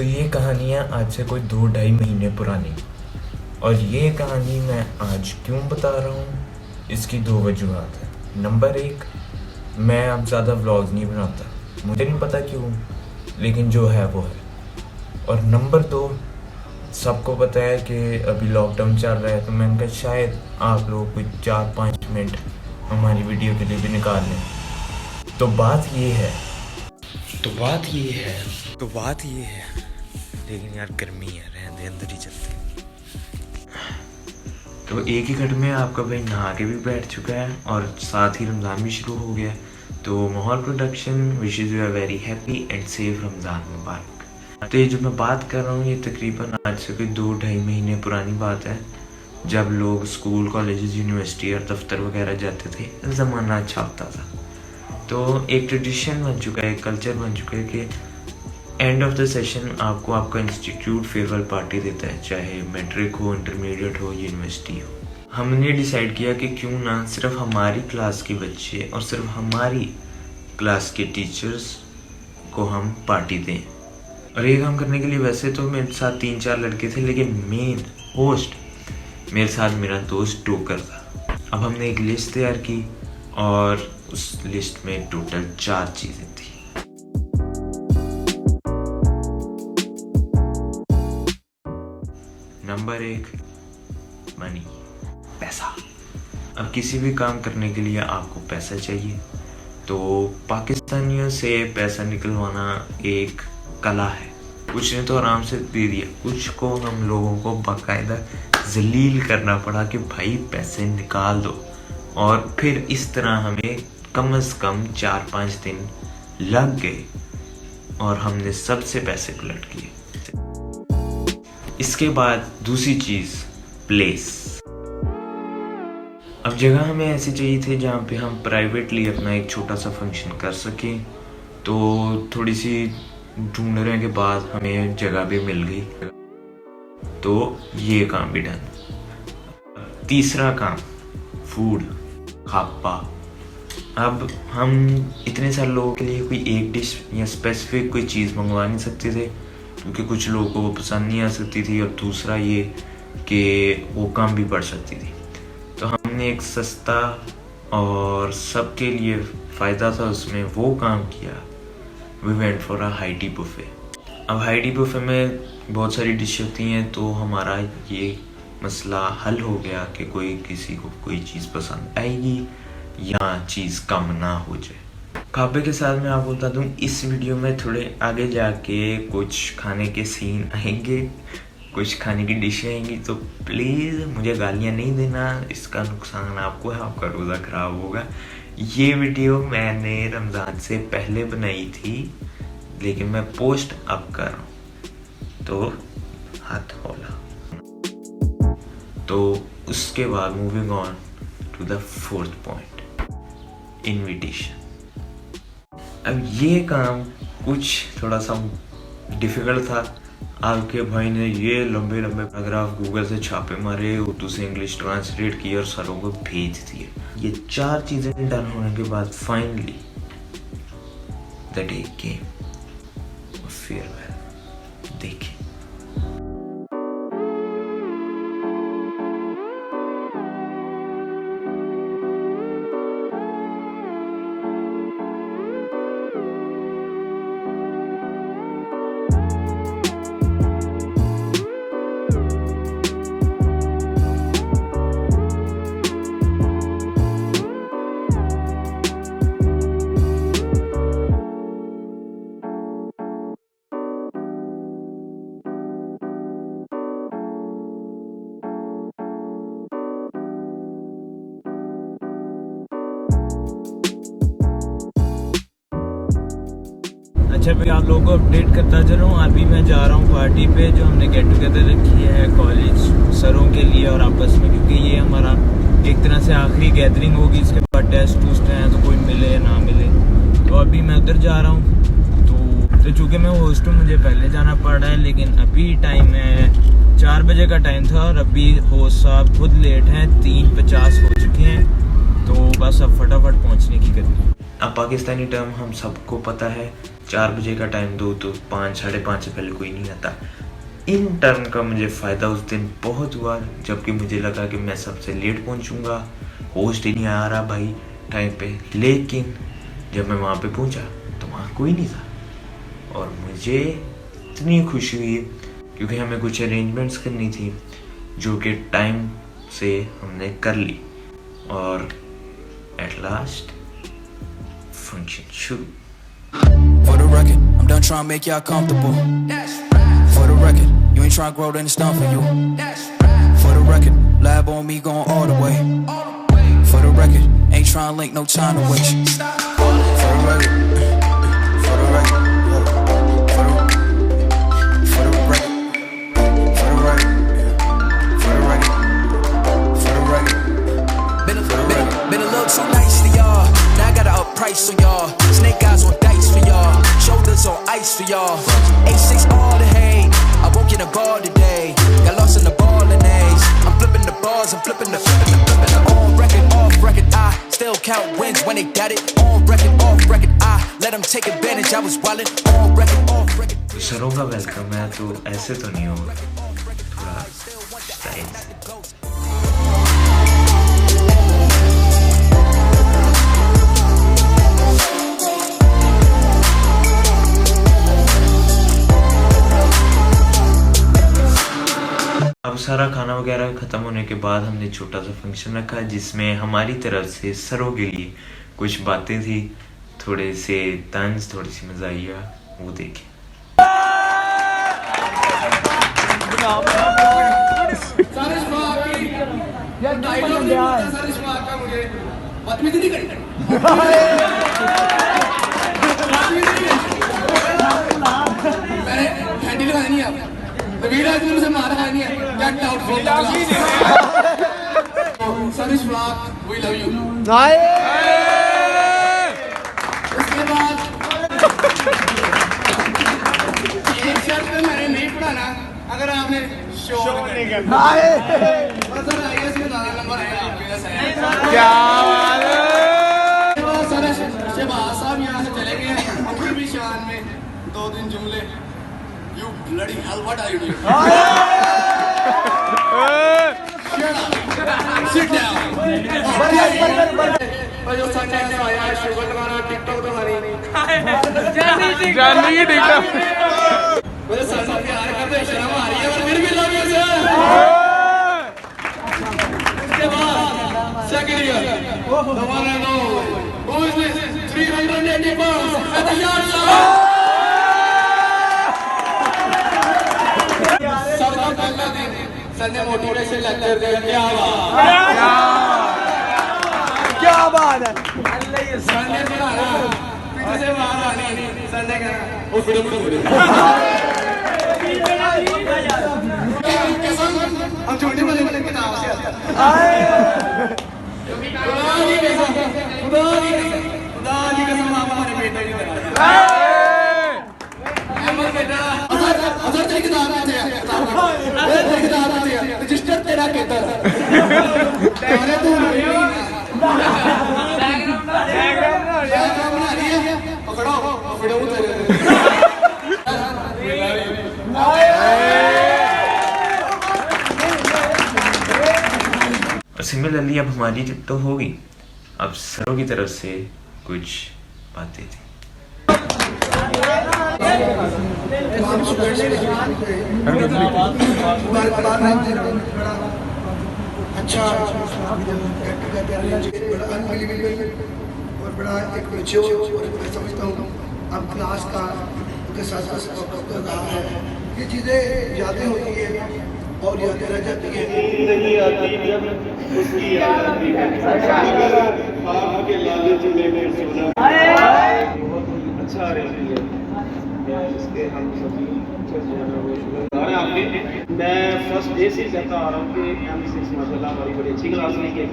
तो ये कहानियाँ आज से कोई 2-2.5 महीने पुरानी, और ये कहानी मैं आज क्यों बता रहा हूँ, इसकी 2 वजूहत है। नंबर 1, मैं अब ज़्यादा व्लॉग्स नहीं बनाता, मुझे नहीं पता क्यों, लेकिन जो है वो है। और नंबर 2, सबको पता है कि अभी लॉकडाउन चल रहा है, तो मैंने कहा शायद आप लोग कुछ 4-5 मिनट हमारी वीडियो के लिए भी निकाल लें। तो बात ये है लेकिन यार गर्मी है, रहने दे, अंदर ही चलते। तो एक ही घट में आपका भाई नहा के भी बैठ चुका है और साथ ही रमज़ान भी शुरू हो गया। तो Mahaul production wishes you a very happy and safe Ramzan मुबारक। तो ये जो मैं बात कर रहा हूँ, ये तकरीबन आज से कोई 2-2.5 महीने पुरानी बात है, जब लोग स्कूल, कॉलेजेस, यूनिवर्सिटी और दफ्तर वगैरह जाते थे। ज़माना अच्छा होता था। तो एक ट्रेडिशन बन चुका है, एक कल्चर बन चुका है कि एंड ऑफ द सेशन आपको आपका इंस्टीट्यूट फेयरवेल पार्टी देता है, चाहे मैट्रिक हो, इंटरमीडिएट हो, यूनिवर्सिटी हो। हमने डिसाइड किया कि क्यों ना सिर्फ हमारी क्लास के बच्चे और सिर्फ हमारी क्लास के टीचर्स को हम पार्टी दें। और ये काम करने के लिए वैसे तो मेरे साथ 3-4 लड़के थे, लेकिन मेन होस्ट मेरे साथ मेरा दोस्त टोकर था। अब हमने एक लिस्ट तैयार की और उस लिस्ट में टोटल 4 चीज़ें थी। नंबर 1, मनी, पैसा। अब किसी भी काम करने के लिए आपको पैसा चाहिए, तो पाकिस्तानियों से पैसा निकलवाना एक कला है। कुछ ने तो आराम से दे दिया, कुछ को हम लोगों को बाकायदा जलील करना पड़ा कि भाई पैसे निकाल दो। और फिर इस तरह हमें कम से कम 4-5 दिन लग गए और हमने सबसे पैसे कलेक्ट किए। इसके बाद दूसरी चीज़, प्लेस। अब जगह हमें ऐसी चाहिए थी जहाँ पे हम प्राइवेटली अपना एक छोटा सा फंक्शन कर सकें। तो थोड़ी सी ढूंढने के बाद हमें जगह भी मिल गई, तो ये काम भी डन। तीसरा काम, फूड, खापा। अब हम इतने सारे लोगों के लिए कोई एक डिश या स्पेसिफिक कोई चीज़ मंगवा नहीं सकते थे, क्योंकि कुछ लोगों को वो पसंद नहीं आ सकती थी, और दूसरा ये कि वो कम भी पड़ सकती थी। तो हमने एक सस्ता और सबके लिए फ़ायदा था उसमें वो काम किया। We went for a high tea buffet. अब हाई टी बुफे में बहुत सारी डिश होती हैं, तो हमारा ये मसला हल हो गया कि कोई किसी को कोई चीज़ पसंद आएगी या चीज़ कम ना हो जाए। खाबे के साथ मैं आपको बता दूं, इस वीडियो में थोड़े आगे जाके कुछ खाने के सीन आएंगे, कुछ खाने की डिशें आएंगी, तो प्लीज़ मुझे गालियां नहीं देना, इसका नुकसान आपको है, आपका रोज़ा ख़राब होगा। ये वीडियो मैंने रमज़ान से पहले बनाई थी, लेकिन मैं पोस्ट अब कर रहा हूँ, तो हाथ होला। तो उसके बाद moving on to the 4th point, invitation. अब ये काम कुछ थोड़ा सा डिफ़िकल्ट था। आपके भाई ने ये लंबे लंबे पैराग्राफ गूगल से छापे मारे, उर्दू से इंग्लिश ट्रांसलेट किए और सरों को भेज दिए। ये 4 चीज़ें डन होने के बाद finally the day came, farewell. देखिए, अच्छा भाई, आप लोगों को अपडेट करता चलूँ। अभी मैं जा रहा हूँ पार्टी पे, जो हमने गेट टुगेदर रखी है कॉलेज सरों के लिए और आपस में, क्योंकि ये हमारा एक तरह से आखिरी गैदरिंग होगी। इसके बाद टेस्ट टूस्ट हैं, तो कोई मिले या ना मिले। तो अभी मैं उधर जा रहा हूँ। तो चूँकि मैं होस्ट हूँ, मुझे पहले जाना पड़ रहा है, लेकिन अभी टाइम है 4 बजे का टाइम था, और अभी होस्ट साहब खुद लेट हैं, 3:50 हो चुके हैं। तो बस अब फटाफट पहुँचने की करनी। अब पाकिस्तानी टाइम हम सबको पता है, 4 बजे का टाइम दो तो 5 साढ़े 5 से पहले कोई नहीं आता। इन टर्म का मुझे फ़ायदा उस दिन बहुत हुआ, जबकि मुझे लगा कि मैं सबसे लेट पहुंचूंगा, होस्ट ही नहीं आ रहा भाई टाइम पे। लेकिन जब मैं वहाँ पे पहुंचा तो वहाँ कोई नहीं था और मुझे इतनी खुशी हुई क्योंकि हमें कुछ अरेंजमेंट्स करनी थी जो कि टाइम से हमने कर ली और एट लास्ट फंक्शन शुरू। For the record, I'm done trying to make y'all comfortable. For the record, you ain't trying to grow, then it's done for you. For the record, lab on me going all the way. For the record, ain't trying to link, no time to waste. For the record, for the record, for the record, for the record, for the record, for the record. Been a little too nice for y'all. Now I gotta up price on y'all. Snake eyes on dice for y'all. Shoulders on ice for y'all. A6 all the hate. I won't get a ball today. Got lost in the ball and A's. I'm flipping the bars, I'm flipping the on record, off record. I still count wins when they got it. On record, off record. I let them take advantage. I was wildin'. On record, off record. सरों का welcome है तो ऐसे तो नहीं होगा, थोड़ा style से। अब सारा खाना वगैरह ख़त्म होने के बाद हमने छोटा सा फंक्शन रखा जिसमें हमारी तरफ से सरों के लिए कुछ बातें थी, थोड़े से तंज, थोड़ी सी मज़ाहिया, वो देखें। मुझे मारा नहीं है, get out Sarish vlog, we love you. उसके बाद एक शर्त पे मैंने नहीं पढ़ाना, अगर आपने शो नहीं करना नंबर है आपके साथ। क्या बात है। सरिश शहबाज साहब यहाँ से चले गए हैं अपनी भी शान में 2 दिन जुमले। You bloody hell, what are you doing? Shut up. Sit down. और जो सच है आया है शुगर लगाना, टिकटॉक तो हरी जानी की टिकटॉक मेरे साथ प्यार करते शर्म आ रही है पर फिर भी लव यू सर। उसके बाद second year the one and only who is this 380 pounds at the yard side। Sir motivation lecture दे, क्या बात है। सर ने सुनाना पीछे से बाहर आने, सर ने कहा ओ फिर हम छोटे बड़े किताब से खुदा की कसम आप हमारे बेटे की तरह रजिस्टर तेरा कहता है तू पकड़ो सिमिलरली अब हमारी तो होगी, अब सरों की तरफ से कुछ बातें थी। अच्छा और बड़ा एक मैच्योर और मैं समझता हूँ अब क्लास का के साथ रहा है, ये चीज़ें यादें होती है और यादें रह जाती है। नहीं आती जब उसकी याद आती है, अगर आपके लालच में सोना अच्छा रही है इसके हम सभी आपके। मैं फर्स्ट डे से कहता आ रहा हूँ कि M6 माशाल्लाह हमारी बड़ी अच्छी क्लास नहीं है।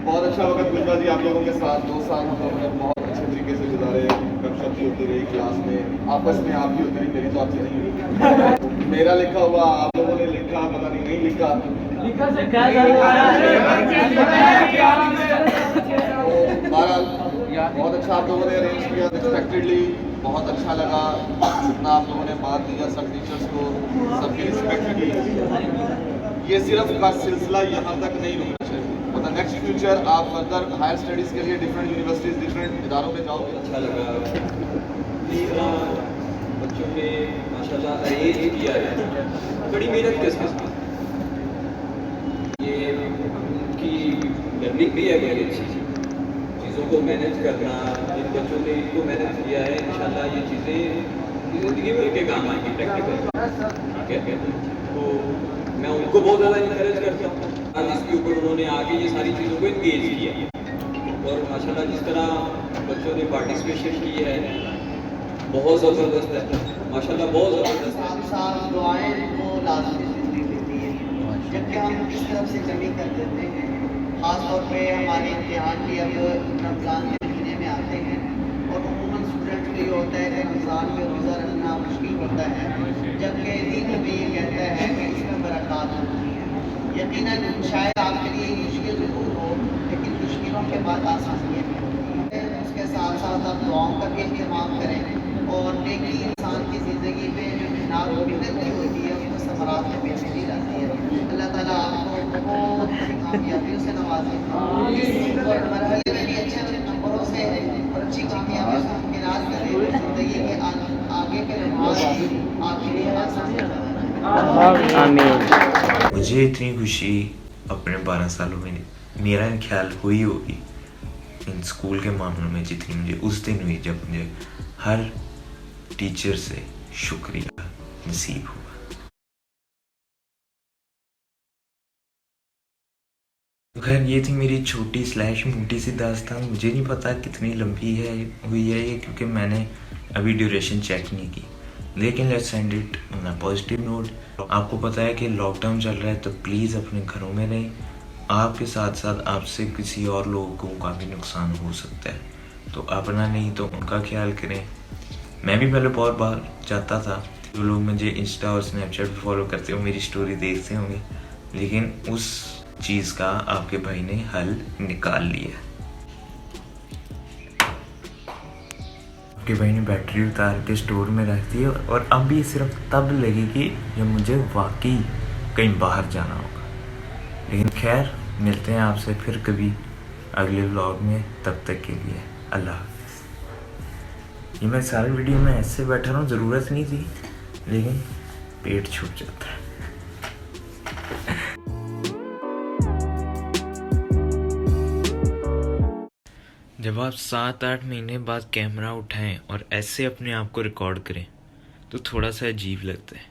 बहुत अच्छा वक्त गुजरा जी आप लोगों के साथ। 2 साल हम लोगों ने बहुत अच्छे तरीके से गुजारे, कक्षा भी होती रही क्लास में, आपस में आपकी होती रही, मेरी तो आपसे नहीं हुई। मेरा लिखा हुआ आप लोगों ने लिखा, लिखा पता नहीं लिखा। बहुत अच्छा आप लोगों ने अरेंज किया अनएक्सपेक्टेडली, बहुत अच्छा लगा जितना आप लोगों ने बात दिया, सब टीचर्स को सबकी रिस्पेक्ट की। ये सिर्फ का सिलसिला यहाँ तक नहीं रुकना चाहिए, मतलब नेक्स्ट फ्यूचर आप फर्दर हायर स्टडीज़ के लिए डिफरेंट यूनिवर्सिटीज़ डिफरेंट इदारों में जाओगे। अच्छा लगा इस तरह बच्चों ने माशाल्लाह अरेंज किया है बड़ी मेहनत के साथ। ये उनकी लर्निंग भी है बड़ी अच्छी चीज़ों को मैनेज करना। इन बच्चों ने इनको मैनेज किया है, इंशाल्लाह ये चीज़ें ज़िंदगी में उनके काम आएंगी प्रैक्टिकल। ठीक है, तो मैं उनको बहुत ज़्यादा इंकरेज करता हूँ आज इसके ऊपर उन्होंने आके ये सारी चीज़ों को इंगेज किया। और माशाल्लाह जिस तरह बच्चों ने पार्टिसिपेशन की है बहुत ज़बरदस्त है, माशाल्लाह बहुत ज़बरदस्त है। साथ दुआएं वो लाजमी ज़रूरी होती है, जबकि हम किस तरफ से कमी कर देते हैं। ख़ास तौर पे हमारे इम्तिहान भी अब रमज़ान के महीने में आते हैं और अमूमन स्टूडेंट को ये होता है कि रमज़ान में रोज़ा रखना मुश्किल होता है, जबकि दीन में ये कहता है कि इसमें बरक़ात होती है। यकीनन शायद आपके लिए मुश्किल ज़रूर हो, लेकिन मुश्किलों के बाद आसानियाँ भी होती हैं। उसके साथ साथ आप दुआओं का भी इंतज़ाम करें और नेकी इंसान की ज़िंदगी में जो मेहनत की होती है उसको समरात में बेहतरी रहती है। अल्लाह ताला आपको बहुत सी कामयाबियों से नवाजे और मरहले में भी अच्छे नंबरों से और अच्छी कामयाबियों से मुमकिनात करें। ज़िंदगी के आगे के लम्हात आपके लिए आसान हो जाए। मुझे इतनी खुशी अपने 12 सालों में मेरा ख्याल हुई होगी इन स्कूल के मामलों में जितनी मुझे उस दिन हुई जब मुझे हर टीचर से शुक्रिया नसीब हुआ। खैर ये थी मेरी छोटी / मोटी सी दास्तान। मुझे नहीं पता कितनी लंबी हुई है ये, क्योंकि मैंने अभी ड्यूरेशन चेक नहीं की, लेकिन let's end it on a positive note. आपको पता है कि लॉकडाउन चल रहा है, तो प्लीज़ अपने घरों में रहें। आपके साथ साथ आपसे किसी और लोगों का भी नुकसान हो सकता है, तो अपना नहीं तो उनका ख्याल करें। मैं भी पहले बहुत बार चाहता था, जो लोग मुझे इंस्टा और स्नैपचैट पर फॉलो करते हो मेरी स्टोरी देखते होंगे, लेकिन उस चीज़ का आपके भाई ने हल निकाल लिया। आपके भाई ने बैटरी उतार के स्टोर में रख दी और अब ये सिर्फ तब लगेगी जब मुझे वाकई कहीं बाहर जाना होगा। लेकिन खैर मिलते हैं आपसे फिर कभी अगले व्लॉग में, तब तक के लिए अल्लाह हाफ़िज़। ये मैं सारी वीडियो में ऐसे बैठा रहा हूँ, ज़रूरत नहीं थी, लेकिन पेट छूट जाता है। जब आप 7-8 महीने बाद कैमरा उठाएं और ऐसे अपने आप को रिकॉर्ड करें तो थोड़ा सा अजीब लगता है।